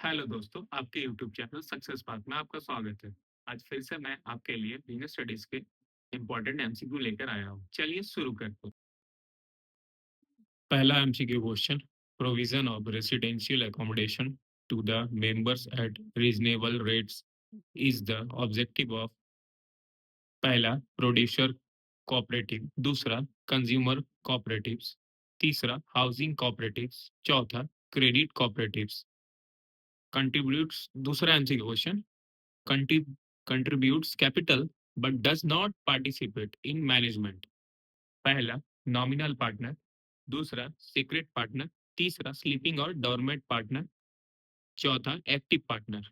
Hello दोस्तों, आपके YouTube channel success path में आपका स्वागत है। आज फिर से मैं आपके लिए बिजनेस स्टडीज के इम्पोर्टेंट एमसीक्यू लेकर आया हूँ। चलिए शुरू करते हैं। पहला MCQ question, provision of residential accommodation to the members at reasonable rates is the objective of. पहला, प्रोड्यूसर कोऑपरेटिव। दूसरा, कंज्यूमर कोऑपरेटिव्स। तीसरा, हाउसिंग कोऑपरेटिव्स। चौथा, क्रेडिट कोऑपरेटिव्स। कंट्रीब्यूट्स। दूसरा MCQ question, contributes capital but does not participate in management। पहला, nominal partner. दूसरा, secret partner. तीसरा, sleeping और dormant partner. चौथा, एक्टिव पार्टनर।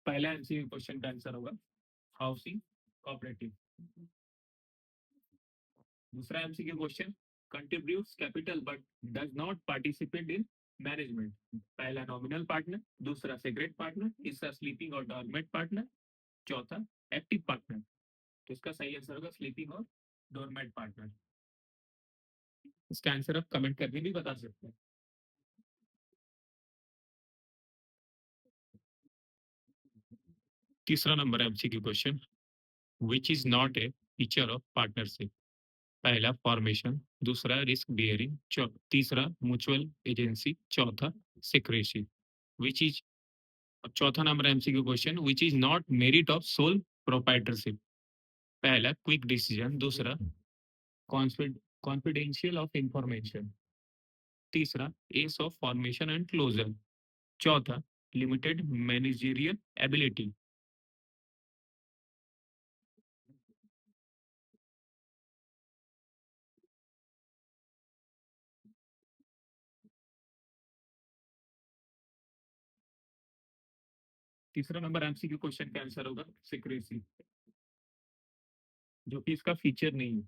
पहला एमसीक्यू क्वेश्चन का आंसर होगा हाउसिंग कोऑपरेटिव। दूसरा MCQ question, contributes capital but does not participate in management. पहला, नॉमिनल पार्टनर। दूसरा, सीक्रेट पार्टनर। तीसरा, स्लीपिंग और डॉर्मेंट पार्टनर। चौथा, एक्टिव पार्टनर। तो इसका सही आंसर होगा स्लीपिंग और डोरमेट पार्टनर। इसका आंसर आप कमेंट करके भी बता सकते हैं। तीसरा number MCQ question, which is not A feature of partnership. पहला, फॉर्मेशन। दूसरा, रिस्क बियरिंग। तीसरा, म्यूचुअल एजेंसी। चौथा, सिक्रेसी। Which is. चौथा number MCQ question, which is not merit of sole proprietorship. पहला, क्विक डिसीजन। दूसरा, कॉन्फिडेंशियल ऑफ इंफॉर्मेशन। तीसरा, ease of formation and closure. चौथा, limited managerial ability. तीसरा number MCQ question का answer होगा secrecy, जो कि इसका फीचर नहीं है।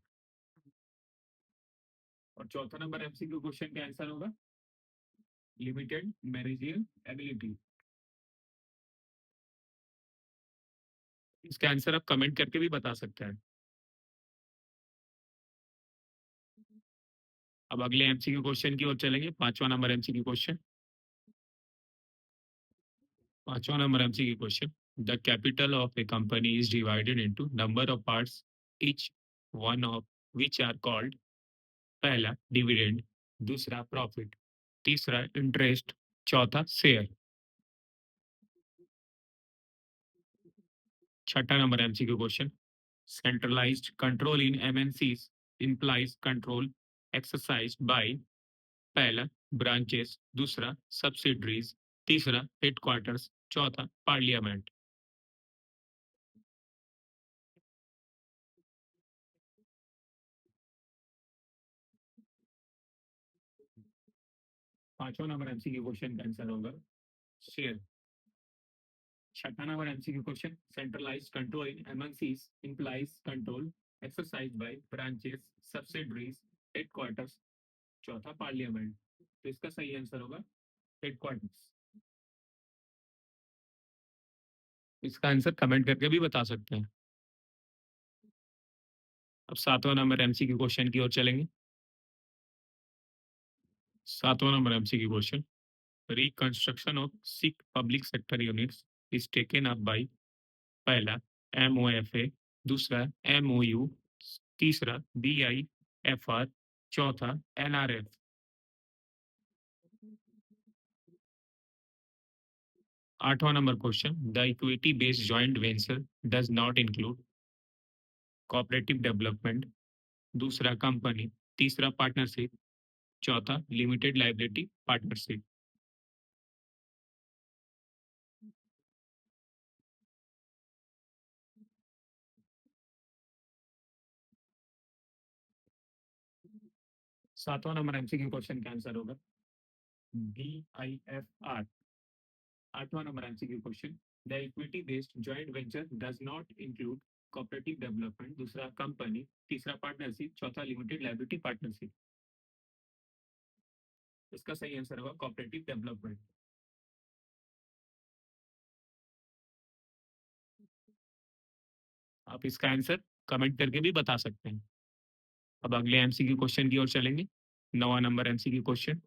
और चौथा नंबर एमसीक्यू क्वेश्चन का आंसर होगा लिमिटेड मैनेजरियल एबिलिटी। इसका आंसर आप कमेंट करके भी बता सकते हैं। अब अगले एमसीक्यू क्वेश्चन की ओर चलेंगे। पांचवा नंबर एमसीक्यू क्वेश्चन। पांचवा number MCQ question, the capital of a company is divided into number of parts, each one of which are called. पहला, डिविडेंड। दूसरा, प्रॉफिट। तीसरा, इंटरेस्ट। चौथा, शेयर। छठा number MCQ question, centralized control in MNCs implies control exercised by। पहला, branches. दूसरा, subsidiaries. तीसरा, headquarters. चौथा, parliament. पांचवा नंबर एमसीक्यू क्वेश्चन का आंसर होगा शेयर। छठा number MCQ question, centralised control in MNCs implies control exercised by branches, subsidiaries, headquarters. चौथा, parliament. तो इसका सही आंसर होगा हेडक्वार्टर्स। इसका आंसर कमेंट करके भी बता सकते हैं। अब सातवां नंबर एमसीक्यू क्वेश्चन की ओर चलेंगे। सातवां number MCQ question, reconstruction of sick public sector units is taken up by. पहला, एमओएफए। दूसरा, एमओयू। तीसरा, बीआईएफआर। चौथा, एनआरएफ। आठवां number question, the equity based joint venture does not include. Cooperative development. दूसरा, कंपनी। तीसरा, पार्टनरशिप। चौथा, लिमिटेड लाइबिलिटी पार्टनरशिप। सातवां number MCQ question का आंसर होगा बीआईएफआर। आठवां number MCQ question, the equity based joint venture does not include cooperative development. दूसरा, company. तीसरा, partnership. चौथा, लिमिटेड लाइबिलिटी पार्टनरशिप। इसका सही आंसर होगा कोऑपरेटिव डेवलपमेंट। आप इसका आंसर कमेंट करके भी बता सकते हैं। अब अगले एमसीक्यू क्वेश्चन की ओर चलेंगे। 9वां नंबर एमसीक्यू क्वेश्चन।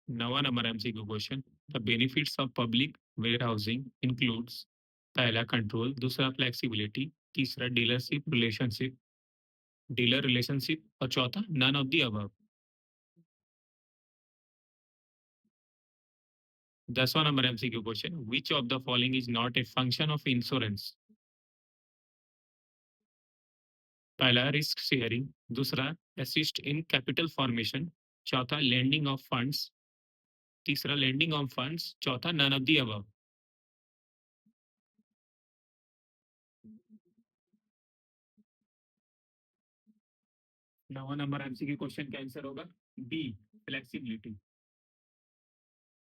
9वां number MCQ question. The benefits of public warehousing includes. पहला कंट्रोल, दूसरा फ्लेक्सिबिलिटी, तीसरा डीलर रिलेशनशिप और चौथा नन ऑफ दी अबव। 10वां number MCQ question. Which of the following is not a function of insurance. पहला risk sharing, दूसरा assist in capital formation, चौथा lending of funds, तीसरा लेंडिंग ऑफ फंड्स, चौथा none of the above. 9वां number MCQ question का answer होगा B, flexibility.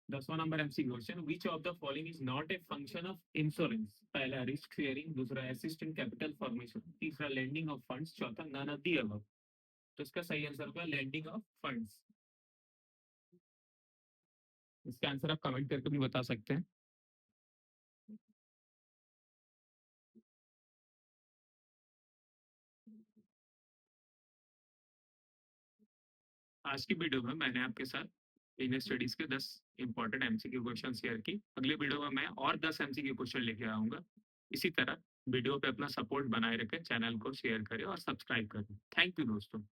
10वां number MCQ question. Which of the following is not a function of insurance. पहला risk sharing, दूसरा assist in capital formation, तीसरा lending of funds, चौथा none of the above. तो इसका सही आंसर होगा लेंडिंग ऑफ फंड्स। इसका आंसर आप कमेंट करके भी बता सकते हैं। आज की वीडियो में मैंने आपके साथ बिजनेस स्टडीज के 10 इंपॉर्टेंट एमसीक्यू क्वेश्चन शेयर की। अगले वीडियो में मैं और 10 एमसीक्यू क्वेश्चन लेके आऊंगा। इसी तरह वीडियो पे अपना सपोर्ट बनाए रखें, चैनल को शेयर करें और सब्सक्राइब करें। थैंक यू दोस्तों।